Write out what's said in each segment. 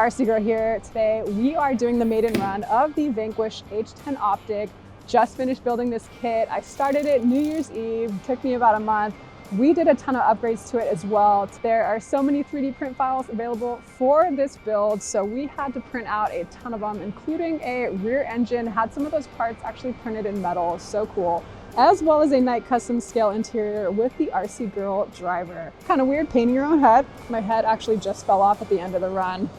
RC Girl here. Today we are doing the maiden run of the Vanquish H10 Optic. Just finished building this kit. I started it New Year's Eve, took me about a month. We did a ton of upgrades to it as well. There are so many 3D print files available for this build, so we had to print out a ton of them, including a rear engine, had some of those parts actually printed in metal, so cool. As well as a night custom scale interior with the RC Girl driver. Kind of weird painting your own head. My head actually just fell off at the end of the run.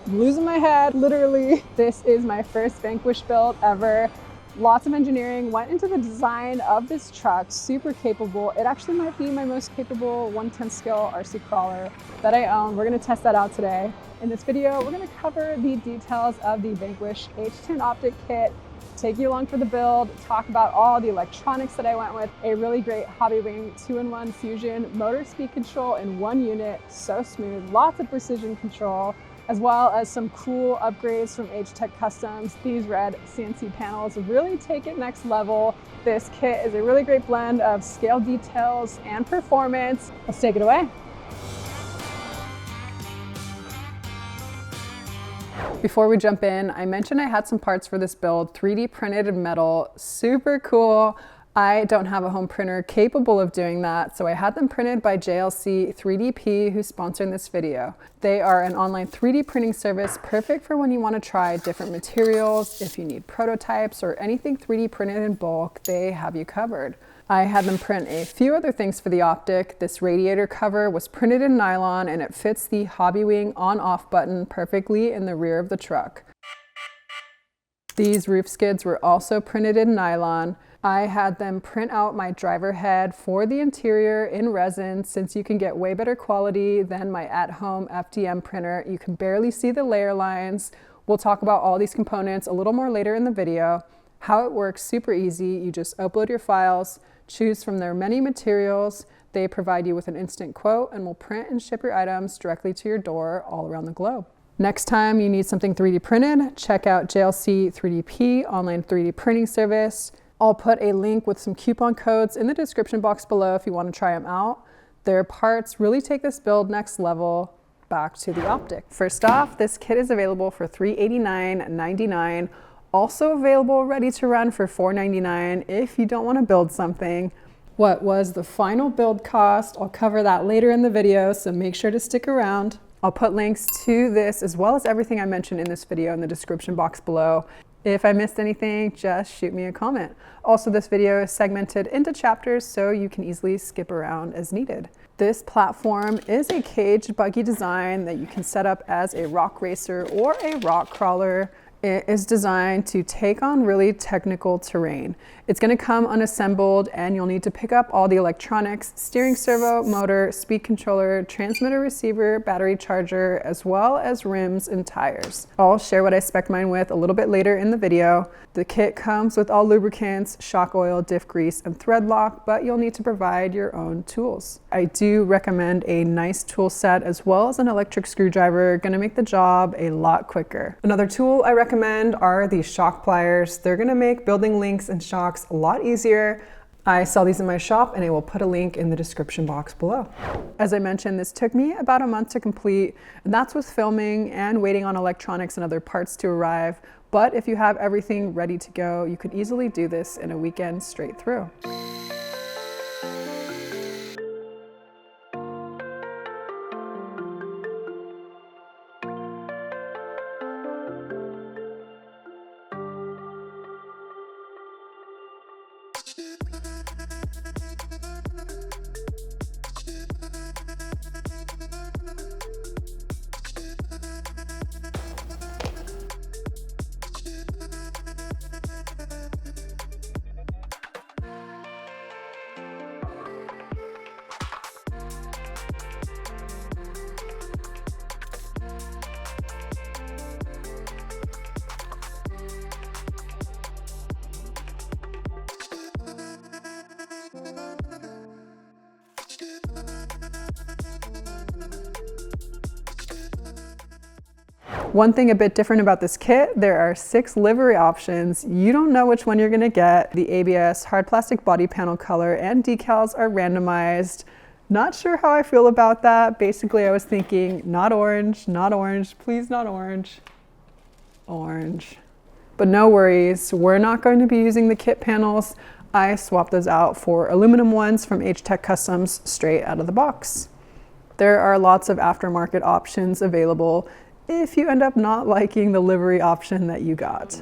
I'm losing my head, literally. This is my first Vanquish build ever. Lots of engineering went into the design of this truck, super capable. It actually might be my most capable 1/10 scale RC crawler that I own. We're gonna test that out today. In this video, we're gonna cover the details of the Vanquish H10 Optic kit, take you along for the build, talk about all the electronics that I went with, a really great Hobbywing 2-in-1 fusion, motor speed control in one unit, so smooth, lots of precision control, as well as some cool upgrades from H10 Customs. These red CNC panels really take it next level. This kit is a really great blend of scale details and performance. Let's take it away. Before we jump in, I mentioned I had some parts for this build, 3D printed in metal, super cool. I don't have a home printer capable of doing that, so I had them printed by JLC 3DP, who's sponsoring this video. They are an online 3D printing service perfect for when you want to try different materials. If you need prototypes or anything 3D printed in bulk, they have you covered. I had them print a few other things for the Optic. This radiator cover was printed in nylon and it fits the Hobbywing on-off button perfectly in the rear of the truck. These roof skids were also printed in nylon. I had them print out my driver head for the interior in resin, since you can get way better quality than my at-home FDM printer. You can barely see the layer lines. We'll talk about all these components a little more later in the video. How it works, super easy. You just upload your files, choose from their many materials. They provide you with an instant quote and will print and ship your items directly to your door all around the globe. Next time you need something 3D printed, check out JLC 3DP online 3D printing service. I'll put a link with some coupon codes in the description box below if you want to try them out. Their parts really take this build next level. Back to the Optic. First off, this kit is available for $389.99. Also available ready to run for $499 if you don't want to build something. What was the final build cost? I'll cover that later in the video, so make sure to stick around. I'll put links to this as well as everything I mentioned in this video in the description box below. If I missed anything, just shoot me a comment. Also, this video is segmented into chapters so you can easily skip around as needed. This platform is a caged buggy design that you can set up as a rock racer or a rock crawler. It is designed to take on really technical terrain. It's going to come unassembled and you'll need to pick up all the electronics, steering servo, motor, speed controller, transmitter receiver, battery charger, as well as rims and tires. I'll share what I spec'd mine with a little bit later in the video. The kit comes with all lubricants, shock oil, diff grease, and thread lock, but you'll need to provide your own tools. I do recommend a nice tool set as well as an electric screwdriver, going to make the job a lot quicker. Another tool I recommend are these shock pliers. They're going to make building links and shocks a lot easier. I sell these in my shop and I will put a link in the description box below. As I mentioned, this took me about a month to complete, and that's with filming and waiting on electronics and other parts to arrive. But if you have everything ready to go, you could easily do this in a weekend straight through. One thing a bit different about this kit, there are 6 livery options. You don't know which one you're gonna get. The ABS hard plastic body panel color and decals are randomized. Not sure how I feel about that. Basically, I was thinking, not orange, please not orange. Orange. But no worries, we're not going to be using the kit panels. I swapped those out for aluminum ones from H10 Customs straight out of the box. There are lots of aftermarket options available if you end up not liking the livery option that you got.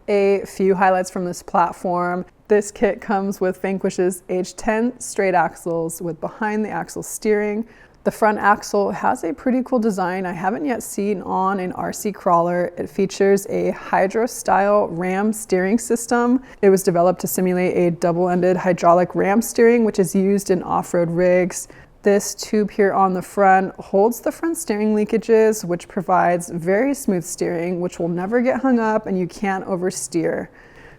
A few highlights from this platform. This kit comes with Vanquish's H10 straight axles with behind the axle steering. The front axle has a pretty cool design I haven't yet seen on an RC crawler. It features a hydro-style ram steering system. It was developed to simulate a double-ended hydraulic ram steering, which is used in off-road rigs. This tube here on the front holds the front steering leakages, which provides very smooth steering, which will never get hung up and you can't oversteer.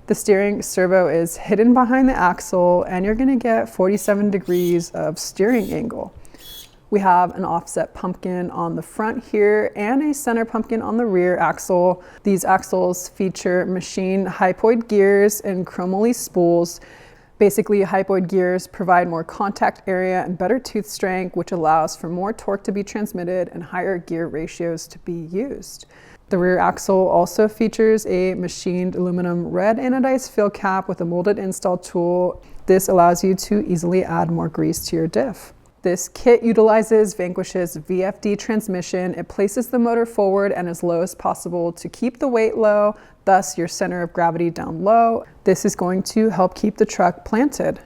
The steering servo is hidden behind the axle and you're gonna get 47 degrees of steering angle. We have an offset pumpkin on the front here and a center pumpkin on the rear axle. These axles feature machined hypoid gears and chromoly spools. Basically, hypoid gears provide more contact area and better tooth strength, which allows for more torque to be transmitted and higher gear ratios to be used. The rear axle also features a machined aluminum red anodized fill cap with a molded install tool. This allows you to easily add more grease to your diff. This kit utilizes Vanquish's VFD transmission. It places the motor forward and as low as possible to keep the weight low, thus your center of gravity down low. This is going to help keep the truck planted.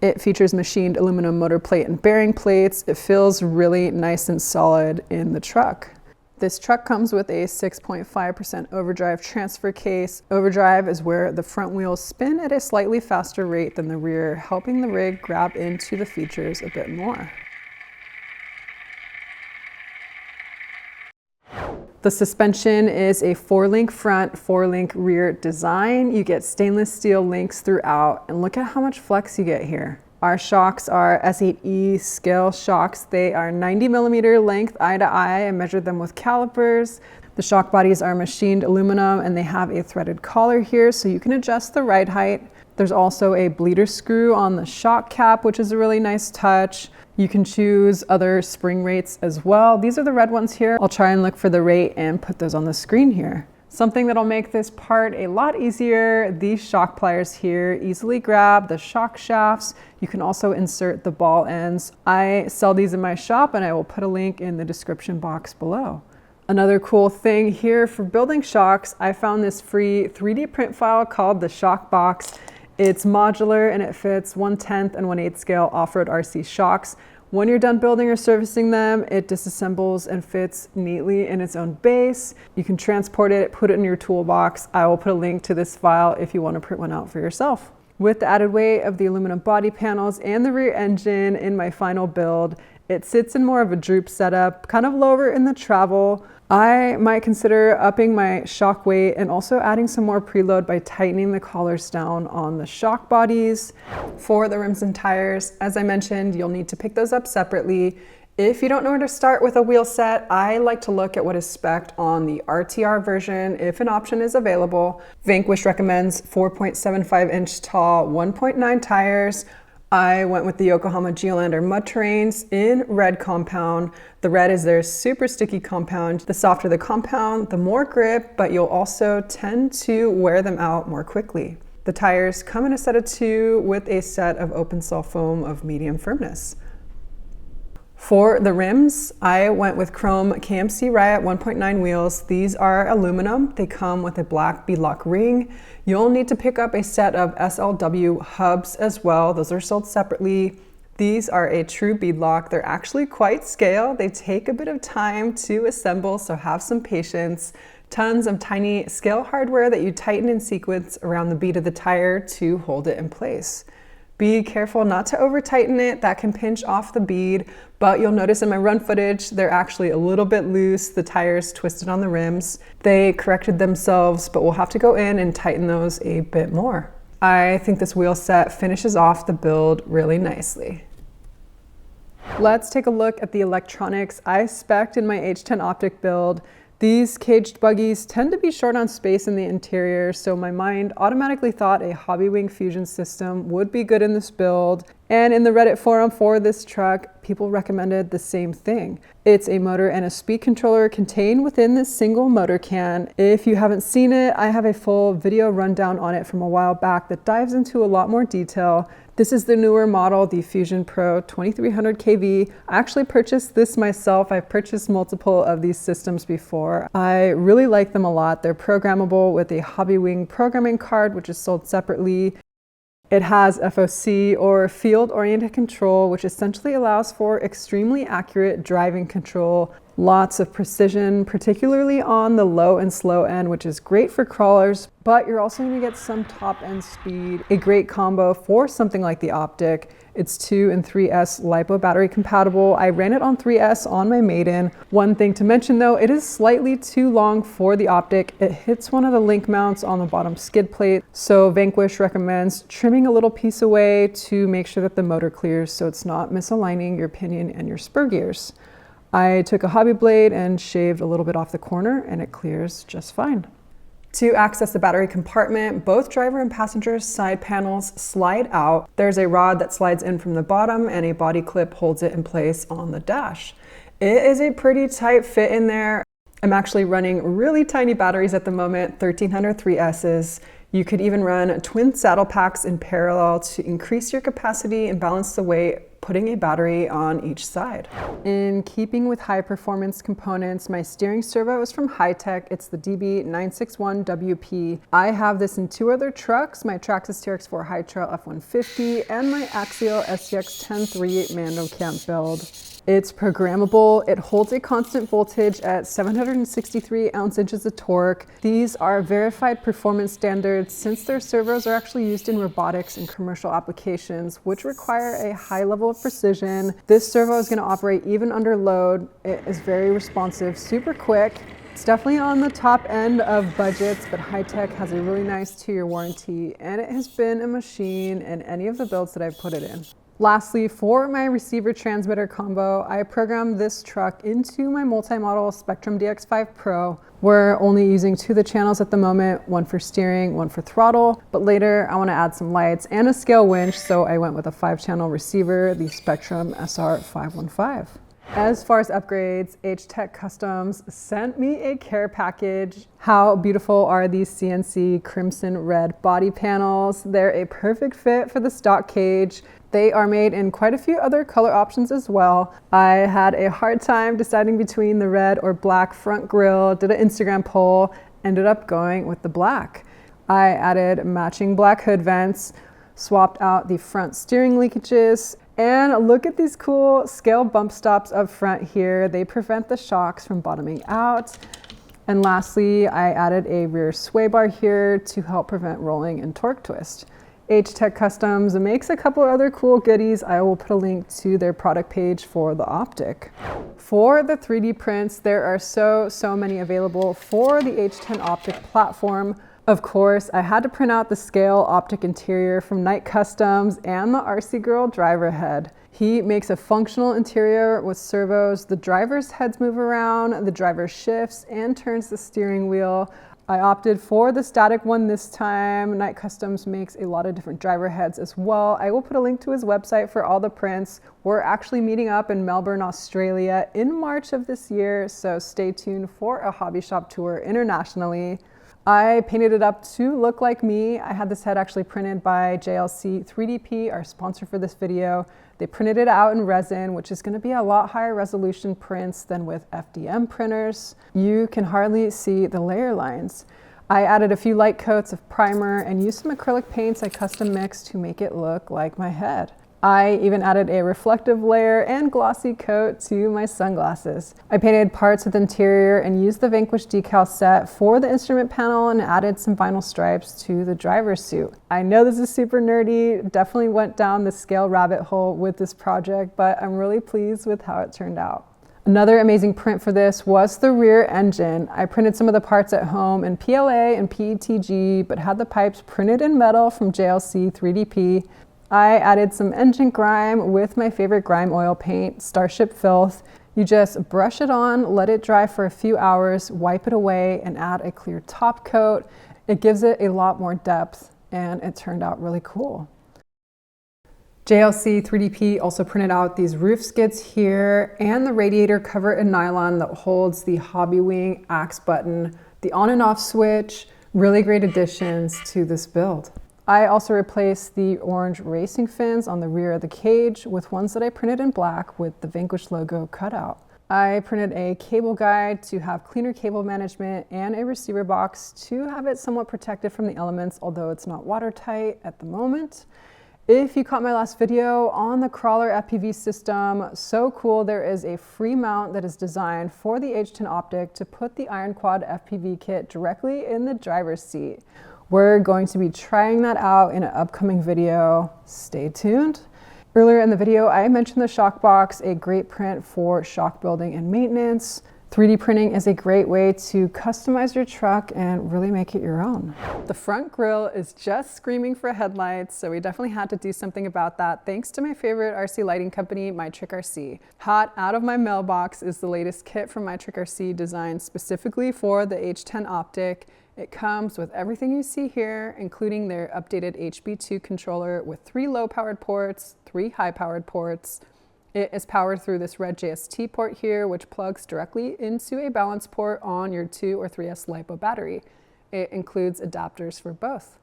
It features machined aluminum motor plate and bearing plates. It feels really nice and solid in the truck. This truck comes with a 6.5% overdrive transfer case. Overdrive is where the front wheels spin at a slightly faster rate than the rear, helping the rig grab into the features a bit more. The suspension is a 4-link front, 4-link rear design. You get stainless steel links throughout, and look at how much flex you get here. Our shocks are S8E scale shocks. They are 90mm length eye to eye. I measured them with calipers. The shock bodies are machined aluminum and they have a threaded collar here so you can adjust the ride height. There's also a bleeder screw on the shock cap, which is a really nice touch. You can choose other spring rates as well. These are the red ones here. I'll try and look for the rate and put those on the screen here. Something that'll make this part a lot easier, these shock pliers here easily grab the shock shafts. You can also insert the ball ends. I sell these in my shop and I will put a link in the description box below. Another cool thing here for building shocks, I found this free 3D print file called the Shock Box. It's modular and it fits 1/10 and 1/8 scale off-road RC shocks. When you're done building or servicing them, it disassembles and fits neatly in its own base. You can transport it, put it in your toolbox. I will put a link to this file if you want to print one out for yourself. With the added weight of the aluminum body panels and the rear engine in my final build, it sits in more of a droop setup, kind of lower in the travel. I might consider upping my shock weight and also adding some more preload by tightening the collars down on the shock bodies. For the rims and tires, as I mentioned, you'll need to pick those up separately. If you don't know where to start with a wheel set, I like to look at what is spec'd on the RTR version if an option is available. Vanquish recommends 4.75 inch tall 1.9 tires. I went with the Yokohama Geolandar mud terrains in red compound. The red is their super sticky compound. The softer the compound, the more grip, but you'll also tend to wear them out more quickly. The tires come in a set of 2 with a set of open cell foam of medium firmness. For the rims, I went with chrome KMC Riot 1.9 wheels. These are aluminum. They come with a black beadlock ring. You'll need to pick up a set of SLW hubs as well. Those are sold separately. These are a true beadlock. They're actually quite scale. They take a bit of time to assemble, so have some patience. Tons of tiny scale hardware that you tighten in sequence around the bead of the tire to hold it in place. Be careful not to over tighten it, that can pinch off the bead, but you'll notice in my run footage, they're actually a little bit loose, the tires twisted on the rims. They corrected themselves, but we'll have to go in and tighten those a bit more. I think this wheel set finishes off the build really nicely. Let's take a look at the electronics I spec'd in my H10 Optic build. These caged buggies tend to be short on space in the interior, so my mind automatically thought a Hobbywing fusion system would be good in this build. And in the Reddit forum for this truck, people recommended the same thing. It's a motor and a speed controller contained within this single motor can. If you haven't seen it, I have a full video rundown on it from a while back that dives into a lot more detail. This is the newer model, the Fusion Pro 2300 kV. I actually purchased this myself. I've purchased multiple of these systems before. I really like them a lot. They're programmable with a Hobbywing programming card, which is sold separately. It has FOC, or field-oriented control, which essentially allows for extremely accurate driving control. Lots of precision, particularly on the low and slow end, which is great for crawlers, but you're also going to get some top end speed. A great combo for something like the Optic. It's 2 and 3S LiPo battery compatible. I ran it on 3S on my maiden. One thing to mention though, it is slightly too long for the Optic. It hits one of the link mounts on the bottom skid plate, so Vanquish recommends trimming a little piece away to make sure that the motor clears so it's not misaligning your pinion and your spur gears. I took a hobby blade and shaved a little bit off the corner and it clears just fine. To access the battery compartment, both driver and passenger side panels slide out. There's a rod that slides in from the bottom and a body clip holds it in place on the dash. It is a pretty tight fit in there. I'm actually running really tiny batteries at the moment, 1300 3Ss. You could even run twin saddle packs in parallel to increase your capacity and balance the weight, putting a battery on each side. In keeping with high performance components, my steering servo is from Hi-Tech. It's the DB961WP. I have this in 2 other trucks, my Traxxas TRX4 High Trail F-150 and my Axial SCX-10-3 Mando Camp build. It's programmable. It holds a constant voltage at 763 ounce-inches of torque. These are verified performance standards since their servos are actually used in robotics and commercial applications, which require a high level of precision. This servo is going to operate even under load. It is very responsive, super quick. It's definitely on the top end of budgets, but Hi-Tech has a really nice 2-year warranty, and it has been a machine in any of the builds that I've put it in. Lastly, for my receiver transmitter combo, I programmed this truck into my multi-model Spectrum DX5 Pro. We're only using 2 of the channels at the moment, one for steering, one for throttle, but later I want to add some lights and a scale winch, so I went with a 5-channel receiver, the Spectrum SR515. As far as upgrades, H-Tech Customs sent me a care package. How beautiful are these CNC crimson red body panels? They're a perfect fit for the stock cage. They are made in quite a few other color options as well. I had a hard time deciding between the red or black front grille, did an Instagram poll, ended up going with the black. I added matching black hood vents, swapped out the front steering linkages, and look at these cool scale bump stops up front here. They prevent the shocks from bottoming out. And lastly, I added a rear sway bar here to help prevent rolling and torque twist. H-Tech Customs makes a couple other cool goodies. I will put a link to their product page for the Optic. For the 3D prints, there are so many available for the H10 Optic platform. Of course, I had to print out the scale Optic interior from Knight Customs and the RC Girl driver head. He makes a functional interior with servos. The driver's heads move around, the driver shifts and turns the steering wheel. I opted for the static one this time. Knight Customs makes a lot of different driver heads as well. I will put a link to his website for all the prints. We're actually meeting up in Melbourne, Australia in March of this year, so stay tuned for a hobby shop tour internationally. I painted it up to look like me. I had this head actually printed by JLC 3DP, our sponsor for this video. They printed it out in resin, which is going to be a lot higher resolution prints than with FDM printers. You can hardly see the layer lines. I added a few light coats of primer and used some acrylic paints I custom mixed to make it look like my head. I even added a reflective layer and glossy coat to my sunglasses. I painted parts of the interior and used the Vanquish decal set for the instrument panel and added some vinyl stripes to the driver's suit. I know this is super nerdy, definitely went down the scale rabbit hole with this project, but I'm really pleased with how it turned out. Another amazing print for this was the rear engine. I printed some of the parts at home in PLA and PETG, but had the pipes printed in metal from JLC 3DP. I added some engine grime with my favorite grime oil paint, Starship Filth. You just brush it on, let it dry for a few hours, wipe it away, and add a clear top coat. It gives it a lot more depth, and it turned out really cool. JLC 3DP also printed out these roof skids here and the radiator cover in nylon that holds the Hobbywing axe button, the on and off switch. Really great additions to this build. I also replaced the orange racing fins on the rear of the cage with ones that I printed in black with the Vanquish logo cut out. I printed a cable guide to have cleaner cable management and a receiver box to have it somewhat protected from the elements, although it's not watertight at the moment. If you caught my last video on the crawler FPV system, so cool, there is a free mount that is designed for the H10 Optic to put the Iron Quad FPV kit directly in the driver's seat. We're going to be trying that out in an upcoming video. Stay tuned. Earlier in the video, I mentioned the shock box, a great print for shock building and maintenance. 3D printing is a great way to customize your truck and really make it your own. The front grille is just screaming for headlights, so we definitely had to do something about that thanks to my favorite RC lighting company, MyTrick RC. Hot out of my mailbox is the latest kit from MyTrick RC designed specifically for the H10 Optic. It comes with everything you see here, including their updated HB2 controller with 3 low-powered ports, 3 high-powered ports. It is powered through this red JST port here, which plugs directly into a balance port on your 2 or 3S LiPo battery. It includes adapters for both.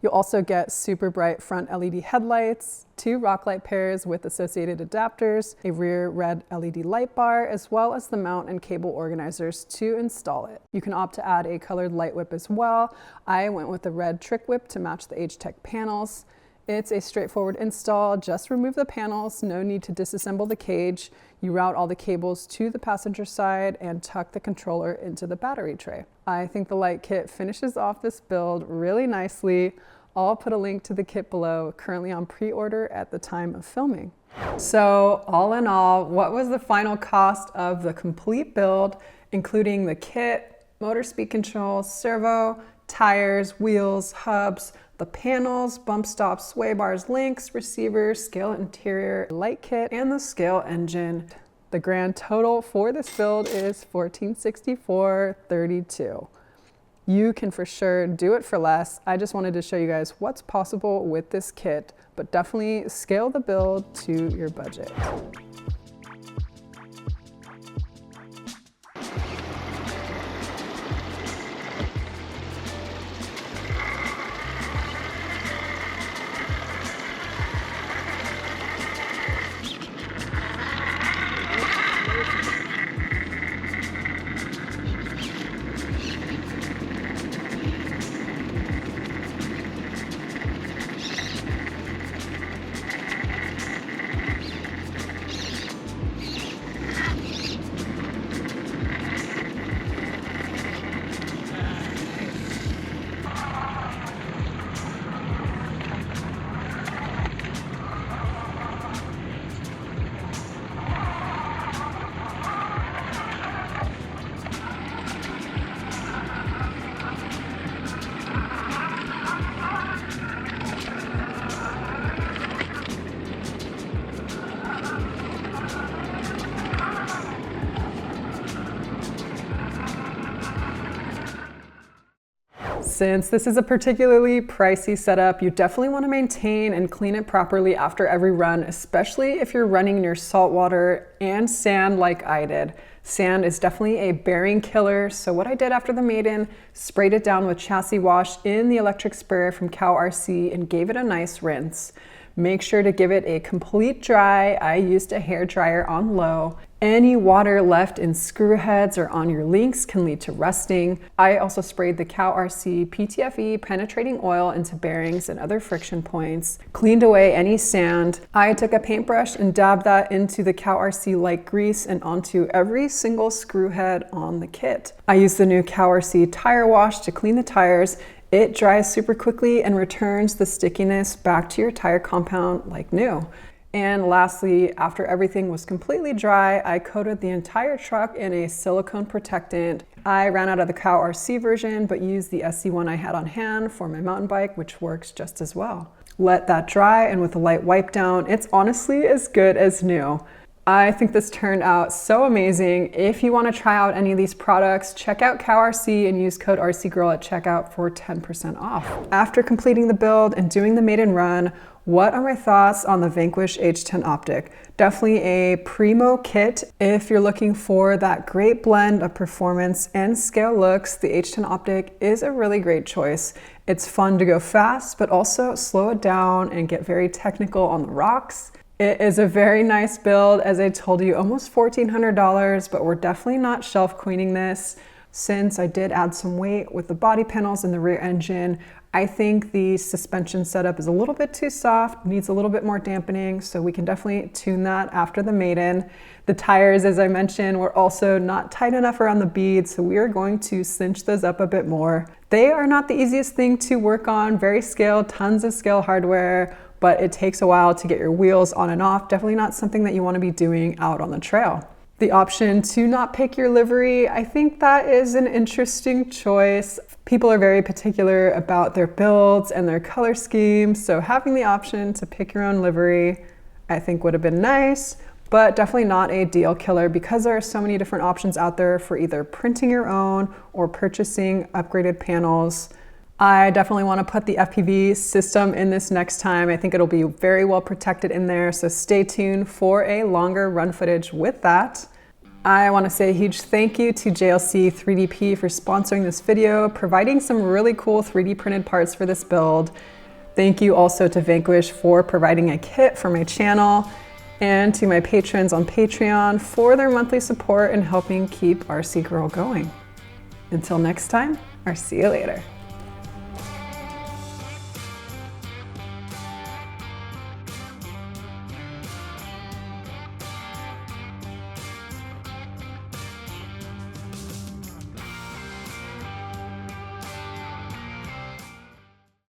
You'll also get super bright front LED headlights, 2 rock light pairs with associated adapters, a rear red LED light bar, as well as the mount and cable organizers to install it. You can opt to add a colored light whip as well. I went with the red trick whip to match the H-Tech panels. It's a straightforward install, just remove the panels, no need to disassemble the cage. You route all the cables to the passenger side and tuck the controller into the battery tray. I think the light kit finishes off this build really nicely. I'll put a link to the kit below, currently on pre-order at the time of filming. So all in all, what was the final cost of the complete build, including the kit, motor speed control, servo, tires, wheels, hubs, the panels, bump stops, sway bars, links, receivers, scale interior, light kit, and the scale engine? The grand total for this build is $1,464.32. You can for sure do it for less. I just wanted to show you guys what's possible with this kit, but definitely scale the build to your budget. Since this is a particularly pricey setup, you definitely want to maintain and clean it properly after every run, especially if you're running near salt water and sand like I did. Sand is definitely a bearing killer, so what I did after the maiden, sprayed it down with chassis wash in the electric sprayer from Cow RC and gave it a nice rinse. Make sure to give it a complete dry. I used a hair dryer on low. Any water left in screw heads or on your links can lead to rusting. I also sprayed the Cow RC PTFE penetrating oil into bearings and other friction points, cleaned away any sand. I took a paintbrush and dabbed that into the Cow RC light grease and onto every single screw head on the kit. I used the new Cow RC tire wash to clean the tires. It dries super quickly and returns the stickiness back to your tire compound like new. And lastly, after everything was completely dry, I coated the entire truck in a silicone protectant. I ran out of the Cow RC version, but used the SC one I had on hand for my mountain bike, which works just as well. Let that dry, and with a light wipe down, it's honestly as good as new. I think this turned out so amazing. If you want to try out any of these products, check out Cow RC and use code RCGirl at checkout for 10% off. After completing the build and doing the maiden run, what are my thoughts on the Vanquish H10 Optic? Definitely a primo kit. If you're looking for that great blend of performance and scale looks, the H10 Optic is a really great choice. It's fun to go fast, but also slow it down and get very technical on the rocks. It is a very nice build, as I told you, almost $1,400, but we're definitely not shelf queening this. Since I did add some weight with the body panels and the rear engine, I think the suspension setup is a little bit too soft, needs a little bit more dampening, so we can definitely tune that after the maiden. The tires, as I mentioned, were also not tight enough around the beads, so we are going to cinch those up a bit more. They are not the easiest thing to work on, very scaled, tons of scale hardware, but it takes a while to get your wheels on and off. Definitely not something that you want to be doing out on the trail. The option to not pick your livery, I think that is an interesting choice. People are very particular about their builds and their color schemes, so having the option to pick your own livery, I think would have been nice, but definitely not a deal killer because there are so many different options out there for either printing your own or purchasing upgraded panels. I definitely want to put the FPV system in this next time. I think it'll be very well protected in there, so stay tuned for a longer run footage with that. I want to say a huge thank you to JLC 3DP for sponsoring this video, providing some really cool 3D printed parts for this build. Thank you also to Vanquish for providing a kit for my channel, and to my patrons on Patreon for their monthly support and helping keep RC Girl going. Until next time, I'll see you later.